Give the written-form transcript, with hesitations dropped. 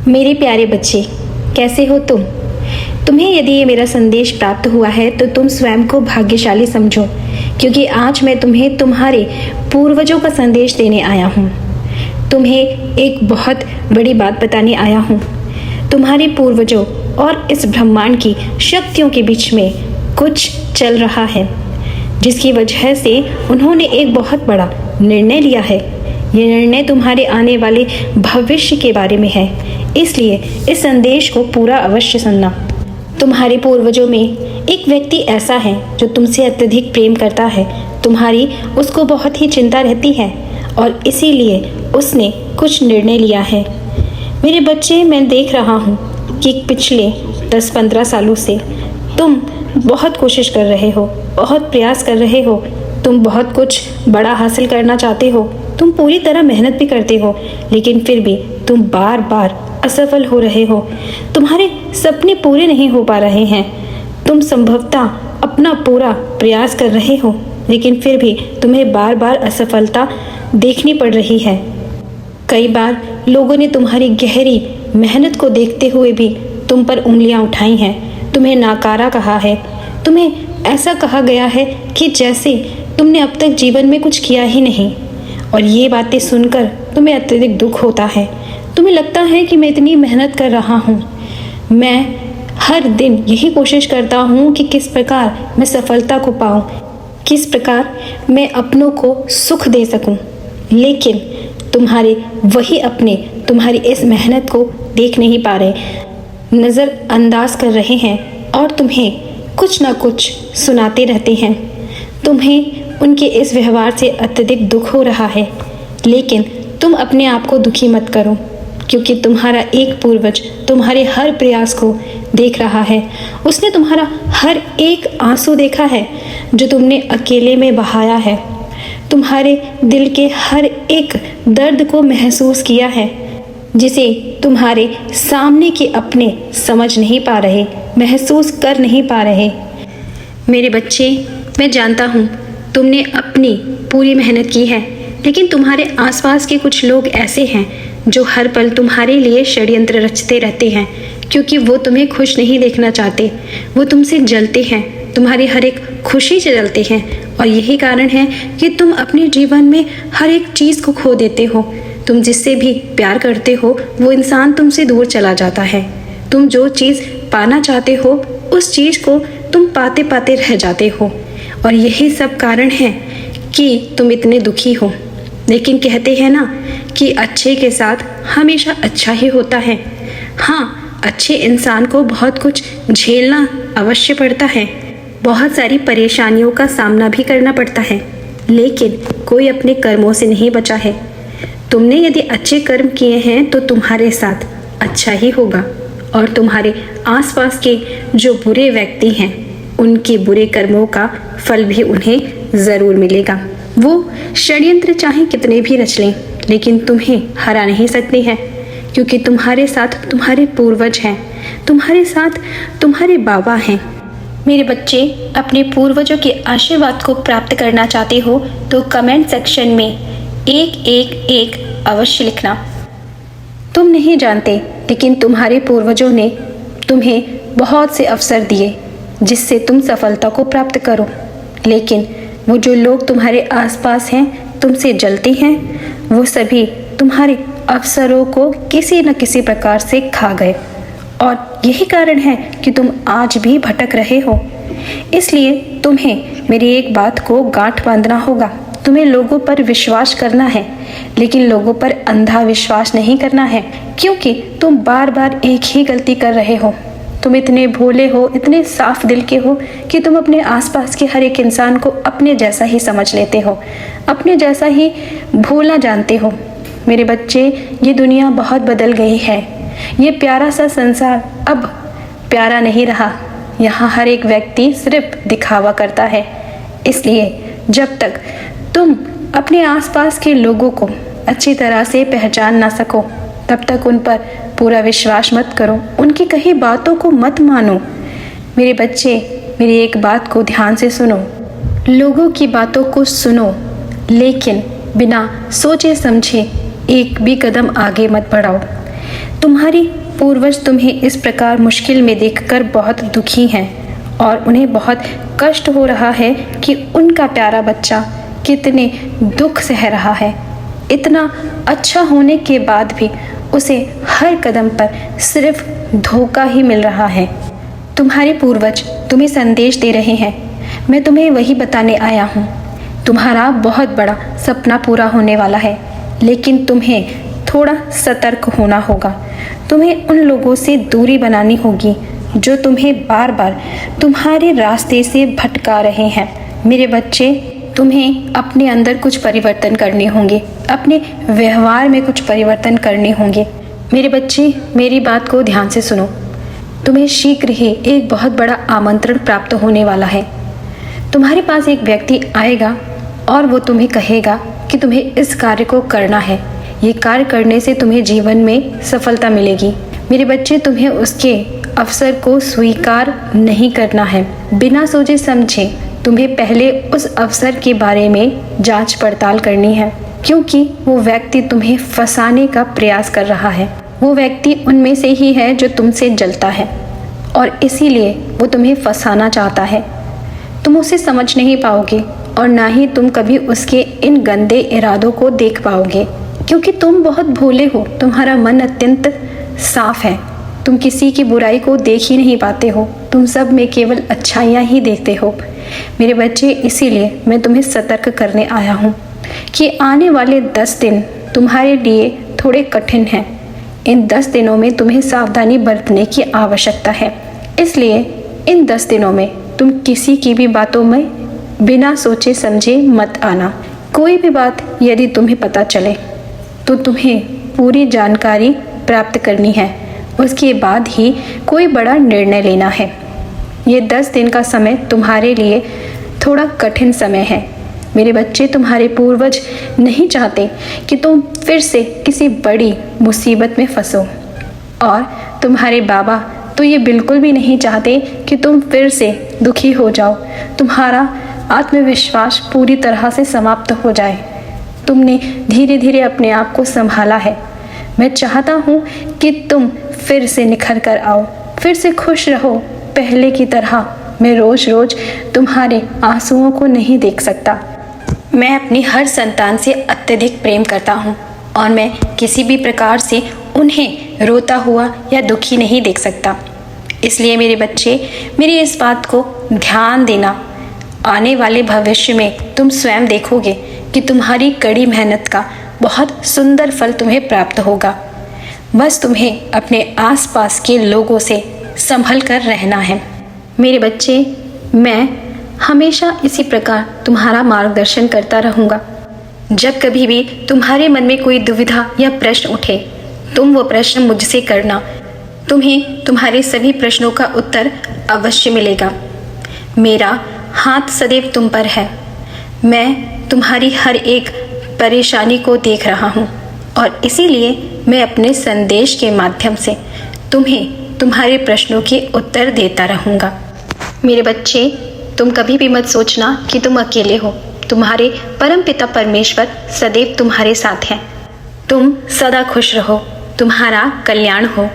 मेरे प्यारे बच्चे, कैसे हो तुम? तुम्हें यदि ये मेरा संदेश प्राप्त हुआ है तो तुम स्वयं को भाग्यशाली समझो, क्योंकि आज मैं तुम्हें तुम्हारे पूर्वजों का संदेश देने आया हूँ। तुम्हें एक बहुत बड़ी बात बताने आया हूँ। तुम्हारे पूर्वजों और इस ब्रह्मांड की शक्तियों के बीच में कुछ चल रहा है, जिसकी वजह से उन्होंने एक बहुत बड़ा निर्णय लिया है। ये निर्णय तुम्हारे आने वाले भविष्य के बारे में है, इसलिए इस संदेश को पूरा अवश्य सुनना। तुम्हारे पूर्वजों में एक व्यक्ति ऐसा है जो तुमसे अत्यधिक प्रेम करता है। तुम्हारी उसको बहुत ही चिंता रहती है और इसीलिए उसने कुछ निर्णय लिया है। मेरे बच्चे, मैं देख रहा हूँ कि पिछले 10-15 सालों से तुम बहुत कोशिश कर रहे हो, बहुत प्रयास कर रहे हो। तुम बहुत कुछ बड़ा हासिल करना चाहते हो। तुम पूरी तरह मेहनत भी करते हो, लेकिन फिर भी तुम बार बार असफल हो रहे हो। तुम्हारे सपने पूरे नहीं हो पा रहे हैं। तुम संभवतः अपना पूरा प्रयास कर रहे हो, लेकिन फिर भी तुम्हें बार बार असफलता देखनी पड़ रही है। कई बार लोगों ने तुम्हारी गहरी मेहनत को देखते हुए भी तुम पर उंगलियां उठाई हैं, तुम्हें नाकारा कहा है। तुम्हें ऐसा कहा गया है कि जैसे तुमने अब तक जीवन में कुछ किया ही नहीं, और ये बातें सुनकर तुम्हें अत्यधिक दुख होता है। तुम्हें लगता है कि मैं इतनी मेहनत कर रहा हूँ, मैं हर दिन यही कोशिश करता हूँ कि किस प्रकार मैं सफलता को पाऊँ, किस प्रकार मैं अपनों को सुख दे सकूँ, लेकिन तुम्हारे वही अपने तुम्हारी इस मेहनत को देख नहीं पा रहे, नज़रअंदाज कर रहे हैं और तुम्हें कुछ ना कुछ सुनाते रहते हैं। तुम्हें उनके इस व्यवहार से अत्यधिक दुख हो रहा है, लेकिन तुम अपने आप को दुखी मत करो, क्योंकि तुम्हारा एक पूर्वज तुम्हारे हर प्रयास को देख रहा है। उसने तुम्हारा हर एक आंसू देखा है जो तुमने अकेले में बहाया है। तुम्हारे दिल के हर एक दर्द को महसूस किया है, जिसे तुम्हारे सामने के अपने समझ नहीं पा रहे, महसूस कर नहीं पा रहे। मेरे बच्चे, मैं जानता हूँ तुमने अपनी पूरी मेहनत की है, लेकिन तुम्हारे आसपास के कुछ लोग ऐसे हैं जो हर पल तुम्हारे लिए षड्यंत्र रचते रहते हैं, क्योंकि वो तुम्हें खुश नहीं देखना चाहते। वो तुमसे जलते हैं, तुम्हारी हर एक खुशी से जलते हैं, और यही कारण है कि तुम अपने जीवन में हर एक चीज़ को खो देते हो। तुम जिससे भी प्यार करते हो वो इंसान तुमसे दूर चला जाता है। तुम जो चीज़ पाना चाहते हो उस चीज़ को तुम पाते पाते रह जाते हो, और यही सब कारण है कि तुम इतने दुखी हो। लेकिन कहते हैं ना कि अच्छे के साथ हमेशा अच्छा ही होता है। हाँ, अच्छे इंसान को बहुत कुछ झेलना अवश्य पड़ता है, बहुत सारी परेशानियों का सामना भी करना पड़ता है, लेकिन कोई अपने कर्मों से नहीं बचा है। तुमने यदि अच्छे कर्म किए हैं तो तुम्हारे साथ अच्छा ही होगा, और तुम्हारे आसपास के जो बुरे व्यक्ति हैं उनके बुरे कर्मों का फल भी उन्हें ज़रूर मिलेगा। वो षड्यंत्र चाहे कितने भी रच लें, लेकिन तुम्हें हरा नहीं सकते हैं, क्योंकि तुम्हारे साथ तुम्हारे पूर्वज हैं, तुम्हारे साथ तुम्हारे बाबा हैं। मेरे बच्चे, अपने पूर्वजों के आशीर्वाद को प्राप्त करना चाहते हो तो कमेंट सेक्शन में 111 अवश्य लिखना। तुम नहीं जानते, लेकिन तुम्हारे पूर्वजों ने तुम्हें बहुत से अवसर दिए जिससे तुम सफलता को प्राप्त करो, लेकिन वो जो लोग तुम्हारे आसपास हैं तुमसे जलते हैं, वो सभी तुम्हारे अवसरों को किसी न किसी प्रकार से खा गए, और यही कारण है कि तुम आज भी भटक रहे हो। इसलिए तुम्हें मेरी एक बात को गांठ बांधना होगा। तुम्हें लोगों पर विश्वास करना है, लेकिन लोगों पर अंधा विश्वास नहीं करना है, क्योंकि तुम बार बार एक ही गलती कर रहे हो। तुम इतने भोले हो, इतने साफ दिल के हो कि तुम अपने आसपास के हर एक इंसान को अपने जैसा ही समझ लेते हो, अपने जैसा ही भोला जानते हो। मेरे बच्चे, ये दुनिया बहुत बदल गई है। ये प्यारा सा संसार अब प्यारा नहीं रहा। यहाँ हर एक व्यक्ति सिर्फ दिखावा करता है। इसलिए जब तक तुम अपने आसपास के लोगों को अच्छी तरह से पहचान ना सको, तब तक उन पर पूरा विश्वास मत करो, उनकी कही बातों को मत मानो। मेरे बच्चे, मेरी एक बात को ध्यान से सुनो। लोगों की बातों को सुनो, लेकिन बिना सोचे समझे एक भी कदम आगे मत बढ़ाओ। तुम्हारी पूर्वज तुम्हें इस प्रकार मुश्किल में देखकर बहुत दुखी हैं और उन्हें बहुत कष्ट हो रहा है कि उनका प्यारा बच्चा कितने दुख सह रहा है। इतना अच्छा होने के बाद भी उसे हर कदम पर सिर्फ धोखा ही मिल रहा है। तुम्हारे पूर्वज तुम्हें संदेश दे रहे हैं, मैं तुम्हें वही बताने आया हूँ। तुम्हारा बहुत बड़ा सपना पूरा होने वाला है, लेकिन तुम्हें थोड़ा सतर्क होना होगा। तुम्हें उन लोगों से दूरी बनानी होगी जो तुम्हें बार बार तुम्हारे रास्ते से भटका रहे हैं। मेरे बच्चे, तुम्हें अपने अंदर कुछ परिवर्तन करने होंगे, अपने व्यवहार में कुछ परिवर्तन करने होंगे। मेरे बच्चे, मेरी बात को ध्यान से सुनो। तुम्हें शीघ्र ही एक बहुत बड़ा आमंत्रण प्राप्त होने वाला है। तुम्हारे पास एक व्यक्ति आएगा और वो तुम्हें कहेगा कि तुम्हें इस कार्य को करना है। ये कार्य करने से तुम्हें जीवन में सफलता मिलेगी। मेरे बच्चे, तुम्हें उसके अवसर को स्वीकार नहीं करना है। बिना सोचे समझे तुम्हें पहले उस अवसर के बारे में जांच पड़ताल करनी है, क्योंकि वो व्यक्ति तुम्हें फंसाने का प्रयास कर रहा है। वो व्यक्ति उनमें से ही है जो तुमसे जलता है और इसीलिए वो तुम्हें फंसाना चाहता है। तुम उसे समझ नहीं पाओगे और ना ही तुम कभी उसके इन गंदे इरादों को देख पाओगे, क्योंकि तुम बहुत भोले हो। तुम्हारा मन अत्यंत साफ है। तुम किसी की बुराई को देख ही नहीं पाते हो। तुम सब में केवल अच्छाइयाँ ही देखते हो। मेरे बच्चे, इसीलिए मैं तुम्हें सतर्क करने आया हूँ कि आने वाले 10 दिन तुम्हारे लिए थोड़े कठिन हैं। इन 10 दिनों में तुम्हें सावधानी बरतने की आवश्यकता है। इसलिए इन 10 दिनों में तुम किसी की भी बातों में बिना सोचे समझे मत आना। कोई भी बात यदि तुम्हें पता चले तो तुम्हें पूरी जानकारी प्राप्त करनी है। उसके बाद ही कोई बड़ा निर्णय लेना है। ये 10 दिन का समय तुम्हारे लिए थोड़ा कठिन समय है। मेरे बच्चे, तुम्हारे पूर्वज नहीं चाहते कि तुम फिर से किसी बड़ी मुसीबत में फंसो, और तुम्हारे बाबा तो ये बिल्कुल भी नहीं चाहते कि तुम फिर से दुखी हो जाओ, तुम्हारा आत्मविश्वास पूरी तरह से समाप्त हो जाए। तुमने धीरे धीरे अपने आप को संभाला है। मैं चाहता हूँ कि तुम फिर से निखर कर आओ, फिर से खुश रहो पहले की तरह। मैं रोज रोज तुम्हारे आंसुओं को नहीं देख सकता। मैं अपनी हर संतान से अत्यधिक प्रेम करता हूँ और मैं किसी भी प्रकार से उन्हें रोता हुआ या दुखी नहीं देख सकता। इसलिए मेरे बच्चे, मेरी इस बात को ध्यान देना। आने वाले भविष्य में तुम स्वयं देखोगे कि तुम्हारी कड़ी मेहनत का बहुत सुंदर फल तुम्हें प्राप्त होगा। बस तुम्हें अपने आसपास के लोगों से संभल कर रहना है। मेरे बच्चे, मैं हमेशा इसी प्रकार तुम्हारा मार्गदर्शन करता रहूँगा। जब कभी भी तुम्हारे मन में कोई दुविधा या प्रश्न उठे, तुम वो प्रश्न मुझसे करना। तुम्हें तुम्हारे सभी प्रश्नों का उत्तर अवश्य मिलेगा। मेरा हाथ सदैव तुम पर है। मैं तुम्हारी हर एक परेशानी को देख रहा हूँ और इसीलिए मैं अपने संदेश के माध्यम से तुम्हें तुम्हारे प्रश्नों के उत्तर देता रहूँगा। मेरे बच्चे, तुम कभी भी मत सोचना कि तुम अकेले हो। तुम्हारे परमपिता परमेश्वर सदैव तुम्हारे साथ हैं। तुम सदा खुश रहो। तुम्हारा कल्याण हो।